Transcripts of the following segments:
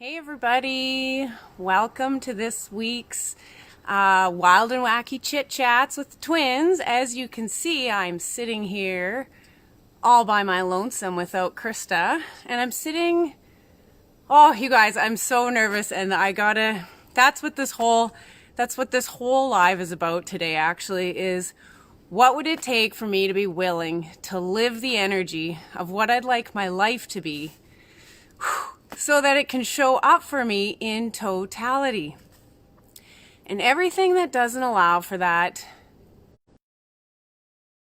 Hey everybody, welcome to this week's Wild and Wacky Chit Chats with the twins. As you can see, I'm sitting here all by my lonesome without Krista, and I'm sitting, oh you guys, I'm so nervous, and that's what this whole live is about today actually, is what would it take for me to be willing to live the energy of what I'd like my life to be, so that it can show up for me in totality. And everything that doesn't allow for that,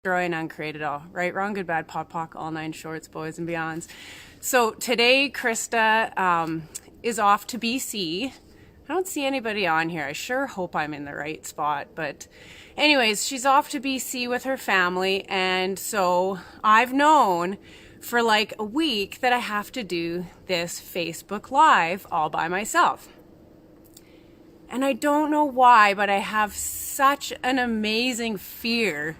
destroy and uncreate it all. Right, wrong, good, bad, pot, pock, all nine shorts, boys and beyonds. So today, Krista is off to BC. I don't see anybody on here. I sure hope I'm in the right spot. But anyways, she's off to BC with her family. And so I've known for like a week that I have to do this Facebook Live all by myself. And I don't know why, but I have such an amazing fear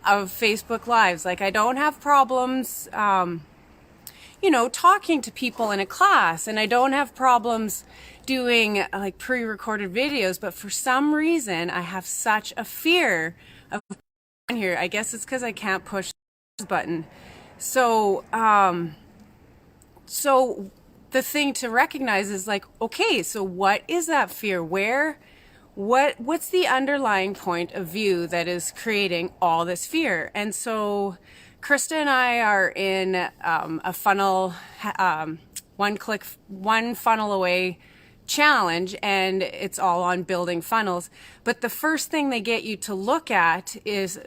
of Facebook Lives. Like, I don't have problems, talking to people in a class, and I don't have problems doing like pre-recorded videos, but for some reason I have such a fear of here. I guess it's because I can't push the button. So the thing to recognize is like, okay, so what is that fear? What's the underlying point of view that is creating all this fear? And so Krista and I are in a funnel, one funnel away challenge, and it's all on building funnels. But the first thing they get you to look at is,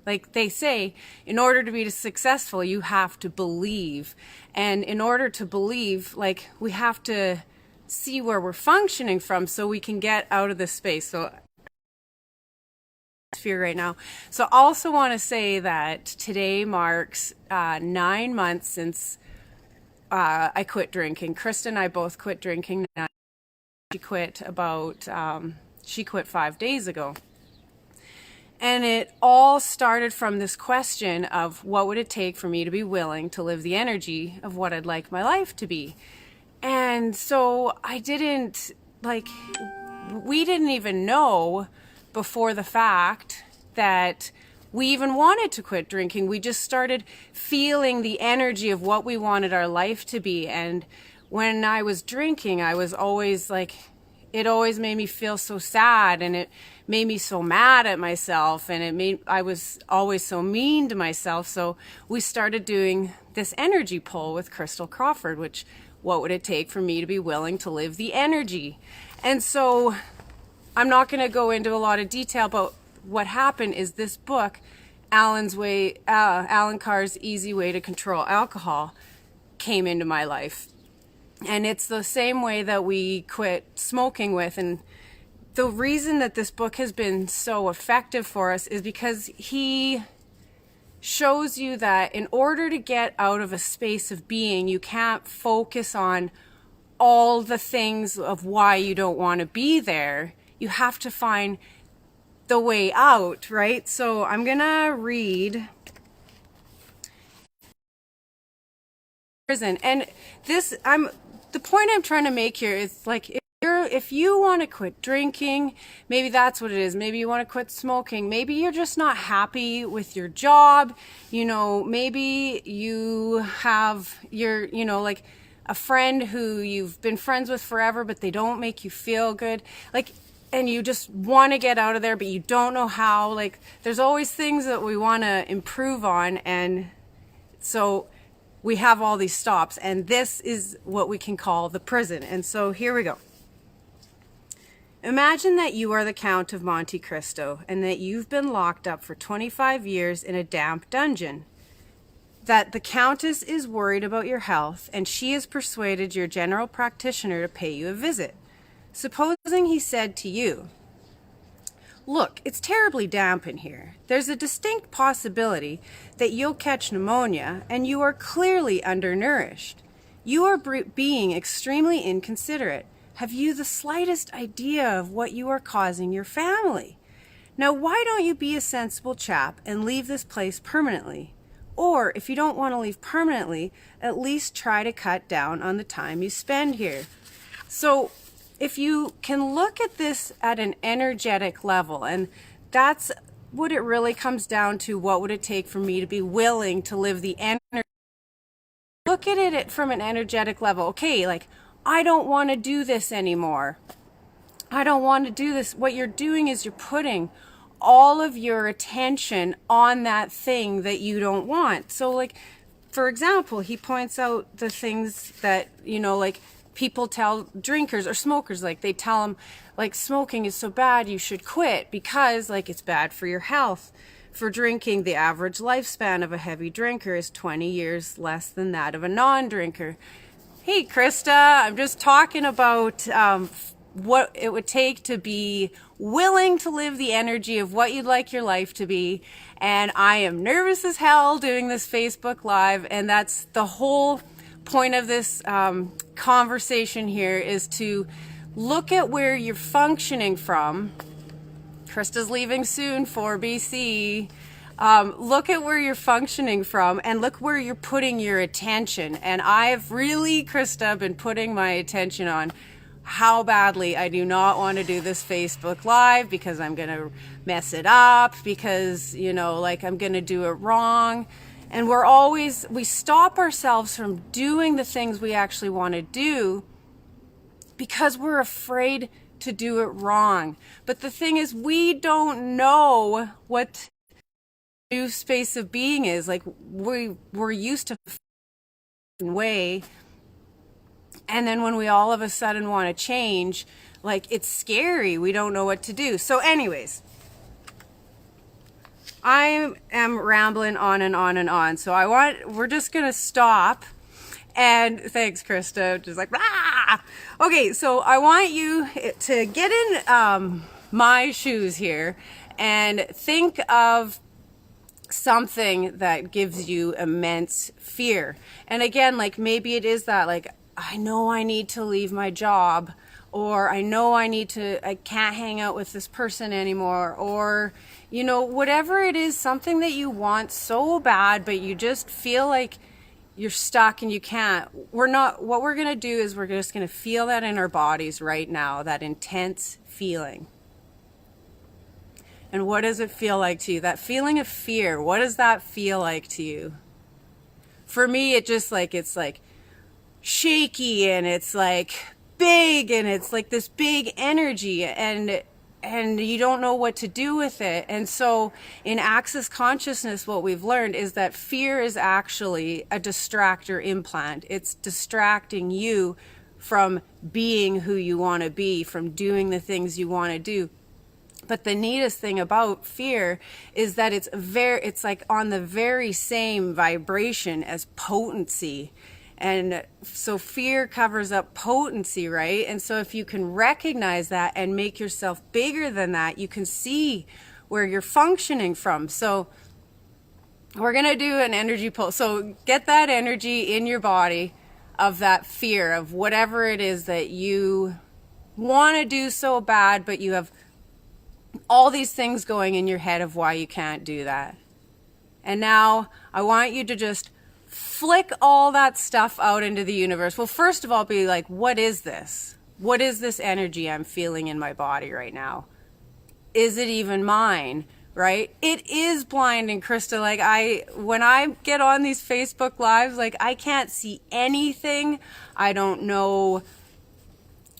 like they say, in order to be successful, you have to believe. And in order to believe, like, we have to see where we're functioning from so we can get out of this space. So fear right now. So I also want to say that today marks 9 months since I quit drinking. Krista and I both quit drinking. She quit 5 days ago. And it all started from this question of what would it take for me to be willing to live the energy of what I'd like my life to be. And so we didn't even know before the fact that we even wanted to quit drinking. We just started feeling the energy of what we wanted our life to be. And when I was drinking, I was always like, it always made me feel so sad, and it made me so mad at myself, and I was always so mean to myself. So we started doing this energy poll with Crystal Crawford, which, what would it take for me to be willing to live the energy? And so I'm not going to go into a lot of detail, but what happened is this book, Alan Carr's Easy Way to Control Alcohol, came into my life. And it's the same way that we quit smoking with. And the reason that this book has been so effective for us is because he shows you that in order to get out of a space of being, you can't focus on all the things of why you don't want to be there. You have to find the way out, right? So I'm gonna read prison, and the point I'm trying to make here is, like, if you want to quit drinking, maybe that's what it is. Maybe you want to quit smoking. Maybe you're just not happy with your job. Maybe you have like a friend who you've been friends with forever, but they don't make you feel good. And you just want to get out of there, but you don't know how. Like, there's always things that we want to improve on. And so we have all these stops, and this is what we can call the prison. And so here we go. Imagine that you are the Count of Monte Cristo, and that you've been locked up for 25 years in a damp dungeon. That the Countess is worried about your health, and she has persuaded your general practitioner to pay you a visit. Supposing he said to you, "Look, it's terribly damp in here. There's a distinct possibility that you'll catch pneumonia, and you are clearly undernourished. You are being extremely inconsiderate. Have you the slightest idea of what you are causing your family? Now, why don't you be a sensible chap and leave this place permanently? Or if you don't want to leave permanently, at least try to cut down on the time you spend here. So if you can look at this at an energetic level, and that's what it really comes down to, what would it take for me to be willing to live the energy? Look at it from an energetic level. Okay, like, I don't want to do this anymore. I don't want to do this. What you're doing is you're putting all of your attention on that thing that you don't want. So like, for example, he points out the things that, you know, like people tell drinkers or smokers, like they tell them like smoking is so bad you should quit because like it's bad for your health. For drinking, the average lifespan of a heavy drinker is 20 years less than that of a non-drinker. Hey Krista, I'm just talking about what it would take to be willing to live the energy of what you'd like your life to be. And I am nervous as hell doing this Facebook Live, and that's the whole point of this conversation here, is to look at where you're functioning from. Krista's leaving soon for BC. Look at where you're functioning from and look where you're putting your attention. And I've really, Krista, been putting my attention on how badly I do not want to do this Facebook Live, because I'm going to mess it up, because, you know, like I'm going to do it wrong. And we stop ourselves from doing the things we actually want to do because we're afraid to do it wrong. But the thing is, we don't know what new space of being is. Like we're used to a way, and then when we all of a sudden want to change, like it's scary. We don't know what to do. So anyways, I am rambling on and on and on. So we're just going to stop. And thanks, Krista. Just like, ah! Okay, so I want you to get in my shoes here and think of something that gives you immense fear. And again, like maybe it is that, like, I know I need to leave my job, or I know I can't hang out with this person anymore, or, you know, whatever it is, something that you want so bad, but you just feel like you're stuck and you can't. What we're going to do is we're just going to feel that in our bodies right now, that intense feeling. And what does it feel like to you? That feeling of fear, what does that feel like to you? For me, it's like shaky, and it's like big, and it's like this big energy, and you don't know what to do with it. And so in Access Consciousness, what we've learned is that fear is actually a distractor implant. It's distracting you from being who you want to be, from doing the things you want to do. But the neatest thing about fear is that it's like on the very same vibration as potency. And so fear covers up potency, right? And so if you can recognize that and make yourself bigger than that, you can see where you're functioning from. So we're going to do an energy pulse. So get that energy in your body of that fear of whatever it is that you want to do so bad, but you have all these things going in your head of why you can't do that. And now I want you to just flick all that stuff out into the universe. Well, first of all, be like, what is this? What is this energy I'm feeling in my body right now? Is it even mine? Right? It is blinding, Krista. Like when I get on these Facebook Lives, like I can't see anything. I don't know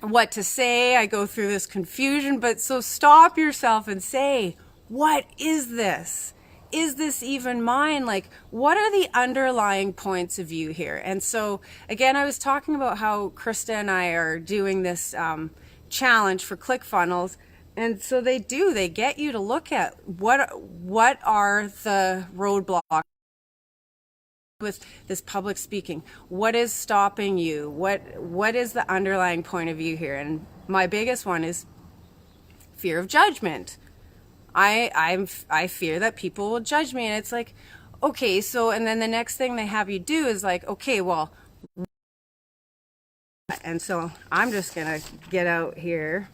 what to say. I go through this confusion. But so stop yourself and say, what is this? Is this even mine? Like, what are the underlying points of view here? And so, again, I was talking about how Krista and I are doing this challenge for ClickFunnels. And so they get you to look at what are the roadblocks with this public speaking. What is stopping you? What is the underlying point of view here? And my biggest one is fear of judgment. I fear that people will judge me. And it's like, okay, so, and then the next thing they have you do is like, okay, well, and so I'm just going to get out here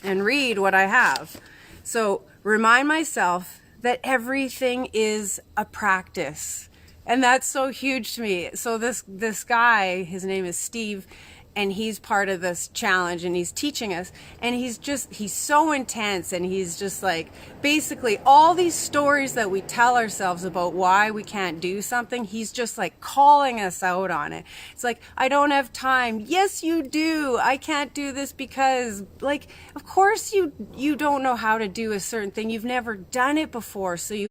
and read what I have. So remind myself that everything is a practice. And that's so huge to me. So this guy, his name is Steve, and he's part of this challenge, and he's teaching us, and he's so intense, and he's just like, basically all these stories that we tell ourselves about why we can't do something, he's just like calling us out on it. It's like, I don't have time. Yes, you do. I can't do this because, like, of course you don't know how to do a certain thing. You've never done it before, so you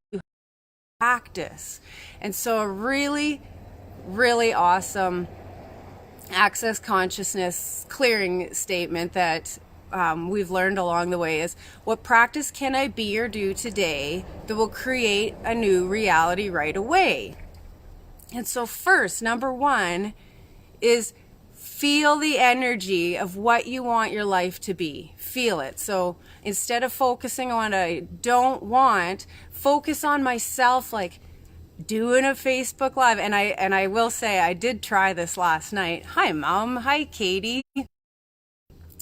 practice. And so a really, really awesome access consciousness clearing statement that we've learned along the way is, what practice can I be or do today that will create a new reality right away? And so first, number one is feel the energy of what you want your life to be. Feel it. So instead of focusing on I don't want, focus on myself, like doing a Facebook Live. And I will say, I did try this last night. Hi, Mom. Hi, Katie.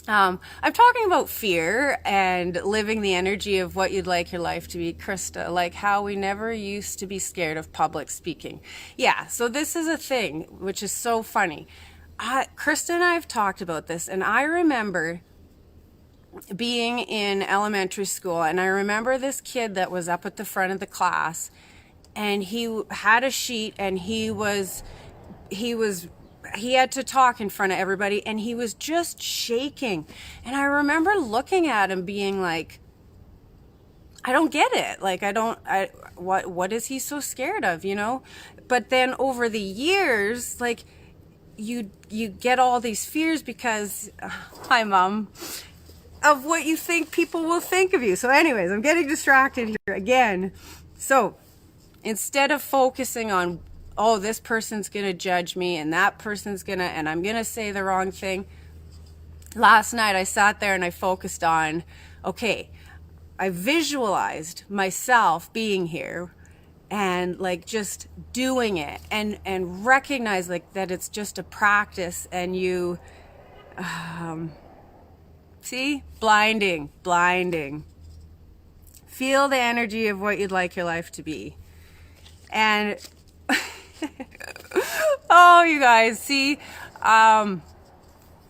I'm talking about fear and living the energy of what you'd like your life to be, Krista, like how we never used to be scared of public speaking. Yeah, so this is a thing, which is so funny. Krista and I have talked about this, and I remember being in elementary school, and I remember this kid that was up at the front of the class, and he had a sheet, and he had to talk in front of everybody, and he was just shaking. And I remember looking at him being like, I don't get it. Like, what is he so scared of, you know? But then over the years, like, you get all these fears because, hi, Mom, of what you think people will think of you. So anyways, I'm getting distracted here again. So instead of focusing on, oh, this person's going to judge me and that person's going to, and I'm going to say the wrong thing. Last night I sat there and I focused on, okay, I visualized myself being here and like just doing it and recognize like that it's just a practice, and you, see, blinding. Feel the energy of what you'd like your life to be. And oh, you guys, see,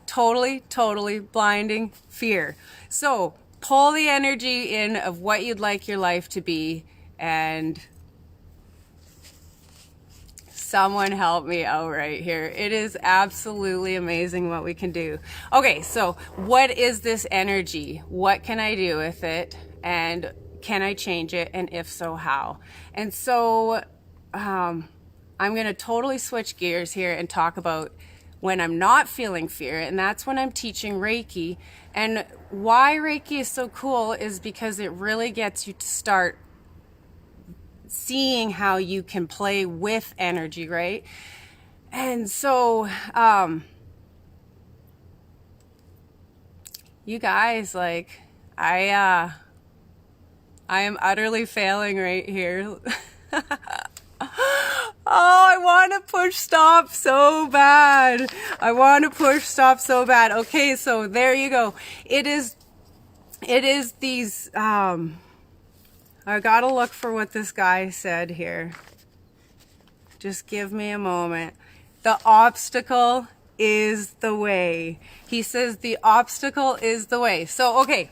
totally blinding fear. So pull the energy in of what you'd like your life to be, and someone help me out right here. It is absolutely amazing what we can do. Okay, so what is this energy? What can I do with it? And can I change it? And if so, how? And so I'm going to totally switch gears here and talk about when I'm not feeling fear, and that's when I'm teaching Reiki. And why Reiki is so cool is because it really gets you to start seeing how you can play with energy, right? And so you guys, like, I am utterly failing right here. Oh, I want to push stop so bad. Okay, so there you go. It is these, I gotta look for what this guy said here. Just give me a moment. The obstacle is the way. He says the obstacle is the way. So, okay.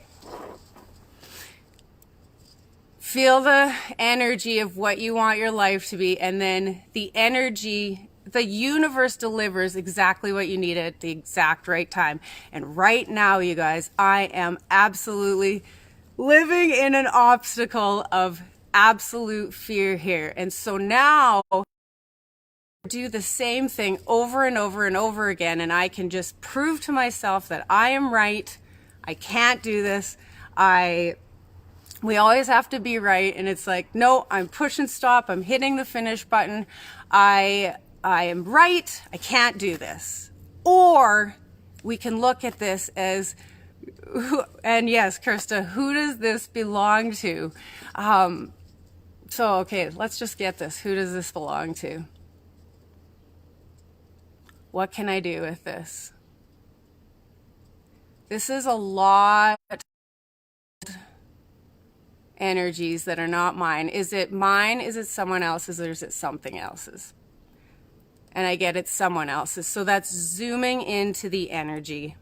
Feel the energy of what you want your life to be, and then the energy, the universe delivers exactly what you need at the exact right time. And right now, you guys, I am absolutely living in an obstacle of absolute fear here. And so now do the same thing over and over and over again, and I can just prove to myself that I am right. I can't do this. We always have to be right, and it's like, no, I'm pushing stop, I'm hitting the finish button, I am right, I can't do this. Or we can look at this as, and yes, Krista, who does this belong to? So, okay, let's just get this. Who does this belong to? What can I do with this? This is a lot. energies that are not mine. Is it mine? Is it someone else's? Or is it something else's? And I get it's someone else's. So that's zooming into the energy.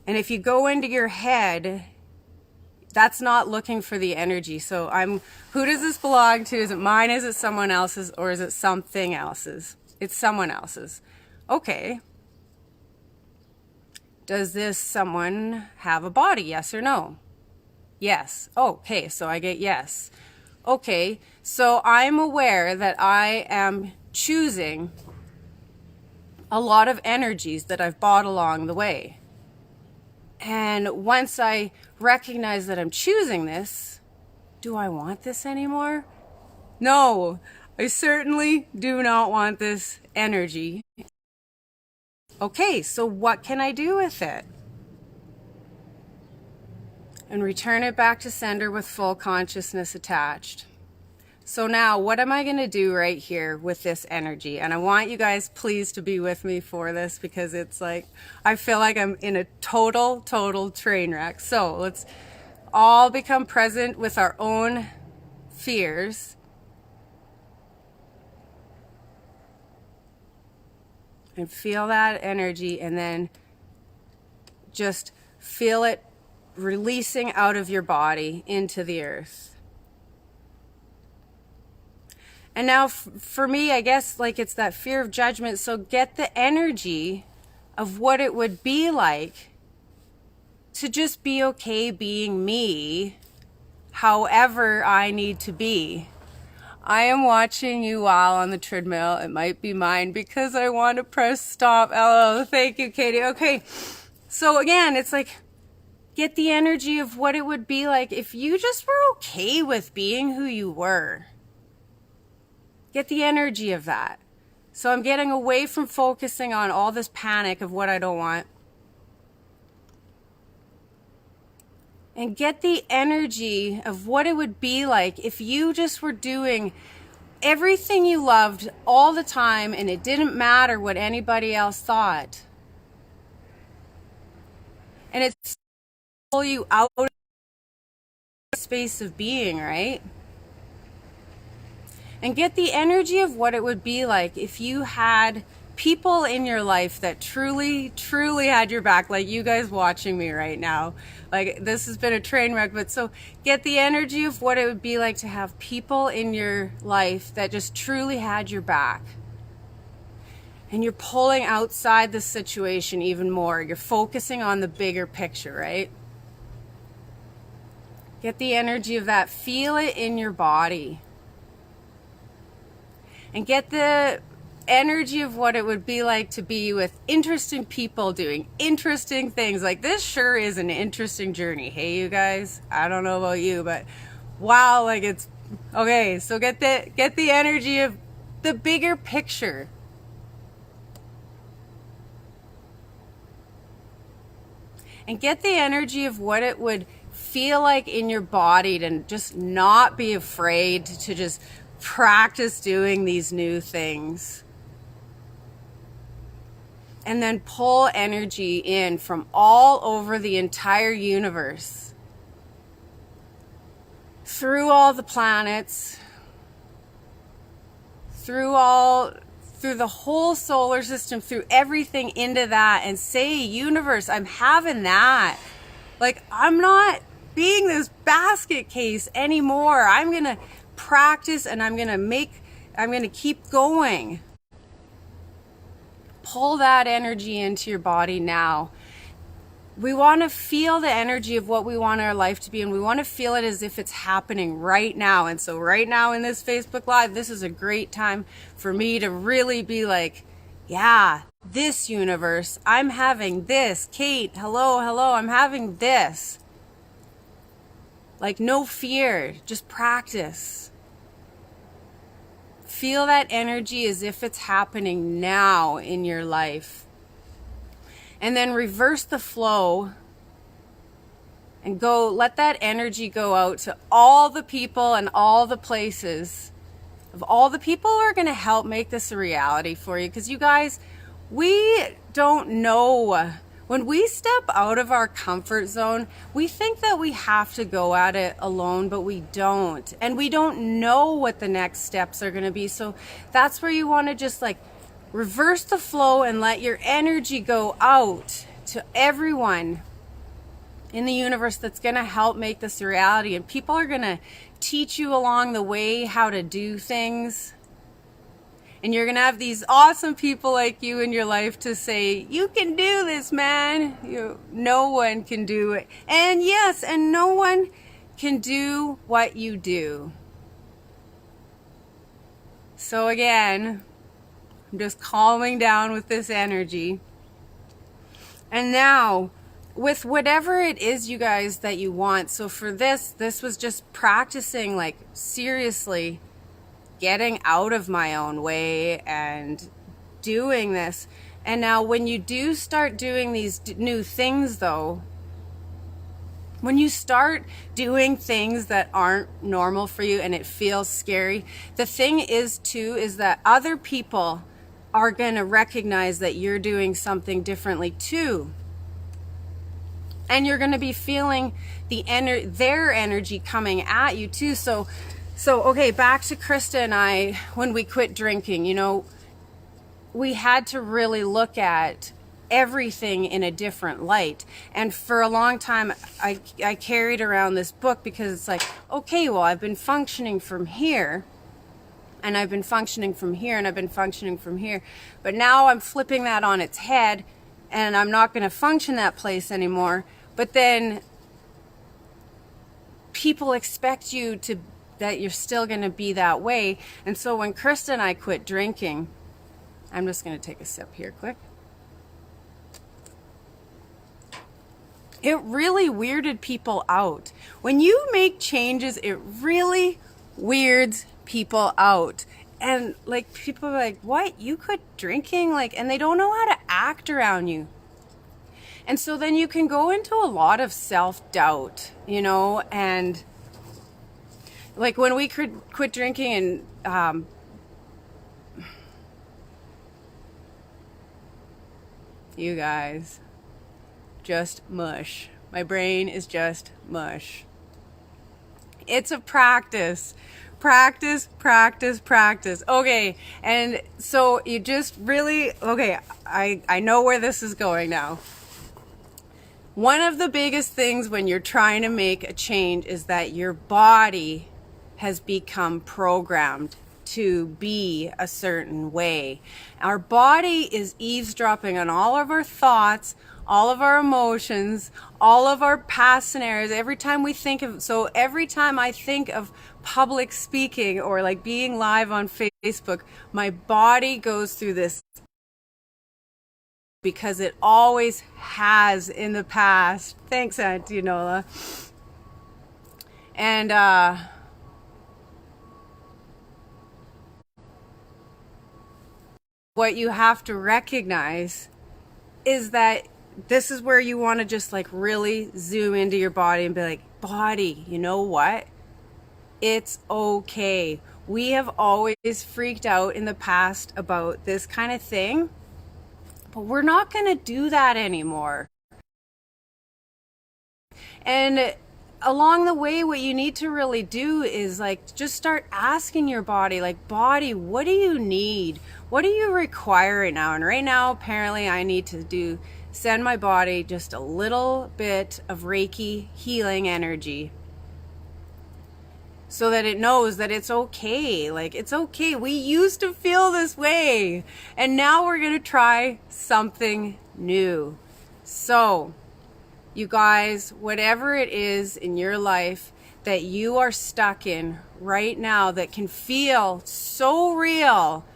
And if you go into your head, that's not looking for the energy. So who does this belong to? Is it mine? Is it someone else's? Or is it something else's? It's someone else's. Okay. Does this someone have a body? Yes or no? Yes. Okay, so I get yes. Okay, so I'm aware that I am choosing a lot of energies that I've bought along the way. And once I recognize that I'm choosing this, do I want this anymore? No, I certainly do not want this energy. Okay, so what can I do with it? And return it back to sender with full consciousness attached. So now what am I going to do right here with this energy? And I want you guys please to be with me for this, because it's like, I feel like I'm in a total train wreck. So let's all become present with our own fears. And feel that energy, and then just feel it releasing out of your body into the earth. And now for me, I guess like it's that fear of judgment. So get the energy of what it would be like to just be okay being me, however I need to be. I am watching you while on the treadmill. It might be mine because I want to press stop. Oh, thank you, Katie. Okay. So again, it's like, get the energy of what it would be like if you just were okay with being who you were. Get the energy of that. So I'm getting away from focusing on all this panic of what I don't want. And get the energy of what it would be like if you just were doing everything you loved all the time and it didn't matter what anybody else thought. And it's pull you out of the space of being, right? And get the energy of what it would be like if you had people in your life that truly had your back, like you guys watching me right now. Like, this has been a train wreck, but so get the energy of what it would be like to have people in your life that just truly had your back. And you're pulling outside the situation even more. You're focusing on the bigger picture, right? Get the energy of that. Feel it in your body. And get the energy of what it would be like to be with interesting people doing interesting things. Like, this sure is an interesting journey. Hey, you guys, I don't know about you, but wow, like it's okay. So get the energy of the bigger picture. And get the energy of what it would feel like in your body to just not be afraid to just practice doing these new things. And then pull energy in from all over the entire universe, through all the planets, through the whole solar system, through everything into that, and say, universe, I'm having that. Like, I'm not being this basket case anymore. I'm going to practice, and I'm going to keep going. Pull that energy into your body now. We want to feel the energy of what we want our life to be, and we want to feel it as if it's happening right now. And so right now in this Facebook Live, this is a great time for me to really be like, yeah, this universe, I'm having this. Kate, hello, I'm having this. Like, no fear, just practice. Feel that energy as if it's happening now in your life. And then reverse the flow and let that energy go out to all the people and all the places of all the people who are going to help make this a reality for you. Because you guys, we don't know When we step out of our comfort zone, we think that we have to go at it alone, but we don't. And we don't know what the next steps are going to be. So that's where you want to just like reverse the flow and let your energy go out to everyone in the universe that's going to help make this a reality. And people are going to teach you along the way how to do things. And you're going to have these awesome people like you in your life to say, you can do this, man. No one can do it. And yes, and no one can do what you do. So again, I'm just calming down with this energy. And now, with whatever it is, you guys, that you want. So for this was just practicing, like, seriously getting out of my own way and doing this. And now when you do start doing these new things, though, when you start doing things that aren't normal for you and it feels scary, the thing is too is that other people are going to recognize that you're doing something differently too. And you're going to be feeling their energy coming at you too. So okay, back to Krista and I, when we quit drinking, we had to really look at everything in a different light. And for a long time, I carried around this book because it's like, okay, well, I've been functioning from here, and I've been functioning from here, and I've been functioning from here. But now I'm flipping that on its head, and I'm not going to function that place anymore. But then people expect you that you're still going to be that way. And so when Krista and I quit drinking, I'm just going to take a sip here quick. It really weirded people out. When you make changes, it really weirds people out. And like, people are like, what? You quit drinking? Like, and they don't know how to act around you. And so then you can go into a lot of self-doubt, and like when we quit drinking and you guys, just mush. My brain is just mush. It's a practice. Practice. Okay, and so you just really, okay, I know where this is going now. One of the biggest things when you're trying to make a change is that your body has become programmed to be a certain way. Our body is eavesdropping on all of our thoughts, all of our emotions, all of our past scenarios. Every time I think of public speaking or like being live on Facebook, my body goes through this because it always has in the past. Thanks, Auntie Nola. And what you have to recognize is that this is where you want to just like really zoom into your body and be like, body, you know what? It's okay. We have always freaked out in the past about this kind of thing, but we're not going to do that anymore. And along the way, what you need to really do is like just start asking your body, like, body, what do you need? What do you require right now? And right now, apparently, I need to send my body just a little bit of Reiki healing energy so that it knows that it's okay. Like, it's okay. We used to feel this way, and now we're going to try something new. So, you guys, whatever it is in your life that you are stuck in right now that can feel so real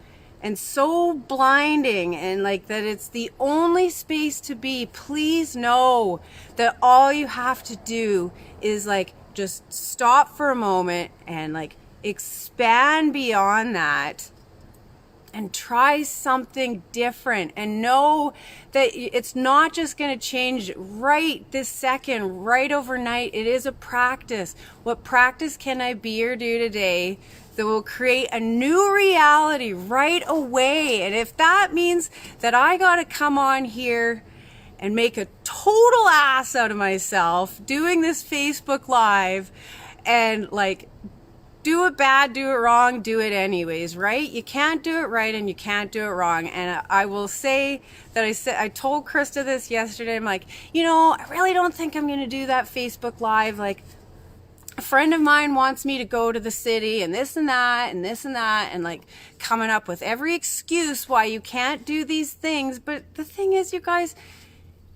and so blinding and like that it's the only space to be, please know that all you have to do is like just stop for a moment and like expand beyond that and try something different, and know that it's not just going to change right this second, right overnight. It is a practice. What practice can I be or do today that will create a new reality right away? And if that means that I got to come on here and make a total ass out of myself doing this Facebook Live and like do it bad, do it wrong, do it anyways, right? You can't do it right and you can't do it wrong. And I will say that I told Krista this yesterday. I'm like, you know, I really don't think I'm going to do that Facebook Live. Like, a friend of mine wants me to go to the city and this and that and this and that, and like coming up with every excuse why you can't do these things. But the thing is, you guys,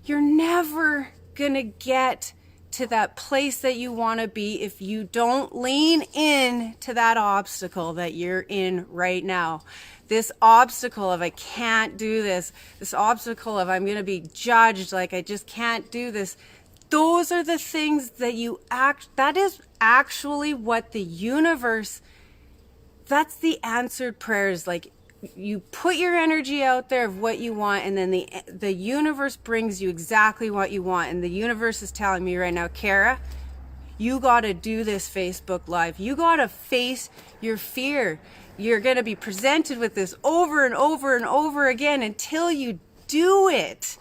you're never going to get to that place that you want to be if you don't lean in to that obstacle that you're in right now. This obstacle of I can't do this, this obstacle of I'm going to be judged, like I just can't do this. Those are the things that that is actually what the universe, that's the answered prayers. Like, you put your energy out there of what you want, and then the universe brings you exactly what you want. And the universe is telling me right now, Kara, you got to do this Facebook Live. You got to face your fear. You're going to be presented with this over and over and over again until you do it.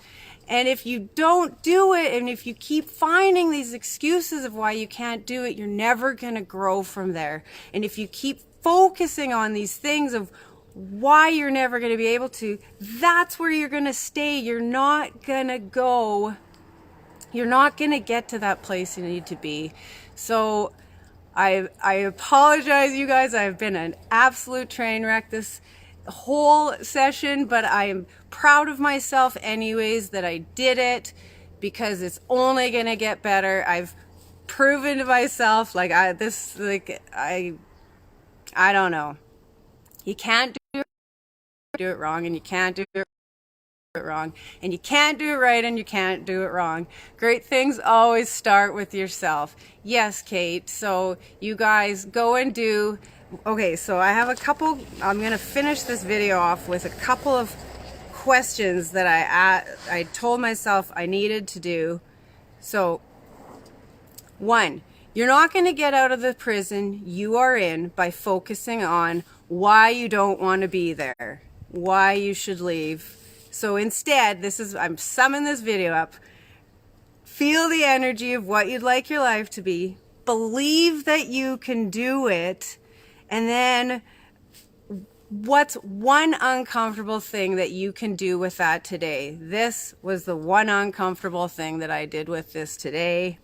And if you don't do it, and if you keep finding these excuses of why you can't do it, you're never going to grow from there. And if you keep focusing on these things of why you're never going to be able to, that's where you're going to stay. You're not going to go. You're not going to get to that place you need to be. So I apologize, you guys. I've been an absolute train wreck this whole session, but I am proud of myself anyways that I did it, because it's only going to get better. I've proven to myself, like, I don't know. You can't do it wrong, and you can't do it wrong, and you can't do it right, and you can't do it wrong. Great things always start with yourself. Yes, Kate. So you guys go and do. Okay, so I have a couple. I'm gonna finish this video off with a couple of questions that I told myself I needed to do. So, 1, you're not going to get out of the prison you are in by focusing on why you don't want to be there, why you should leave. So instead, I'm summing this video up. Feel the energy of what you'd like your life to be. Believe that you can do it. And then what's one uncomfortable thing that you can do with that today? This was the one uncomfortable thing that I did with this today.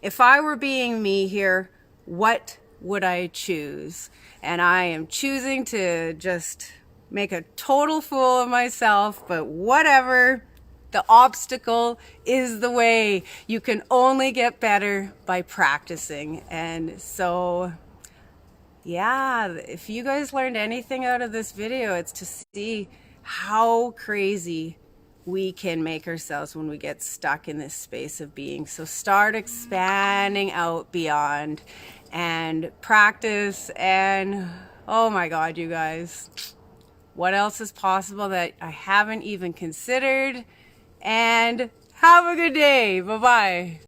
If I were being me here, what would I choose? And I am choosing to just make a total fool of myself, but whatever. The obstacle is the way. You can only get better by practicing. And so, yeah, if you guys learned anything out of this video, it's to see how crazy we can make ourselves when we get stuck in this space of being. So start expanding out beyond and practice. And oh my God, you guys, what else is possible that I haven't even considered? And have a good day. Bye-bye.